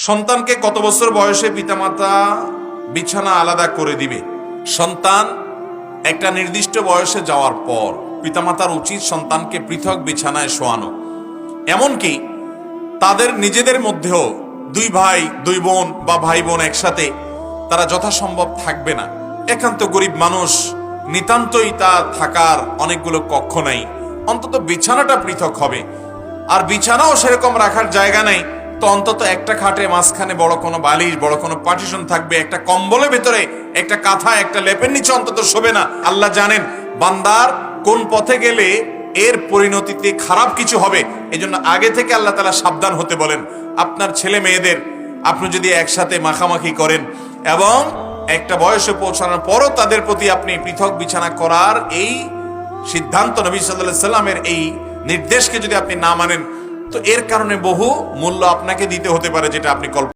সন্তানকে কত বছর বয়সে পিতামাতা বিছানা আলাদা করে দিবে? সন্তান একটা নির্দিষ্ট বয়সে যাওয়ার পর পিতামাতার উচিত সন্তানকে পৃথক বিছানায় শোয়ানো। এমনকি তাদের নিজেদের মধ্যেও দুই ভাই দুই বোন বা ভাই বোন একসাথে তারা যথাসম্ভব থাকবে না। একান্ত গরিব মানুষ, নিতান্তই তা থাকার অনেকগুলো কক্ষ নাই, অন্তত বিছানাটা পৃথক হবে। আর বিছানাও সেরকম রাখার জায়গা নেই, তো অন্তত একটা খাটে মাঝখানে বড় কোনো বালিশ, বড় কোনো পার্টিশন থাকবে, একটা কম্বলের ভেতরে একটা কাঁথা, একটা লেপের নিচে অন্তত শোবে না। আল্লাহ জানেন বান্দার কোন পথে গেলে এর পরিণতিতে খারাপ কিছু হবে, এজন্য আগে থেকে আল্লাহ তাআলা সাবধান হতে বলেন। আপনার ছেলে মেয়েদের আপনি যদি একসাথে মাখামাখি করেন এবং একটা বয়সে পৌঁছানোর পরও তাদের প্রতি আপনি পৃথক বিছানা করার এই সিদ্ধান্ত, নবী সাল্লাল্লাহু আলাইহি সাল্লামের এই নির্দেশকে যদি আপনি না মানেন, তো এর কারণে বহু মূল্য আপনাকে দিতে হতে পারে, যেটা আপনি কল্পনা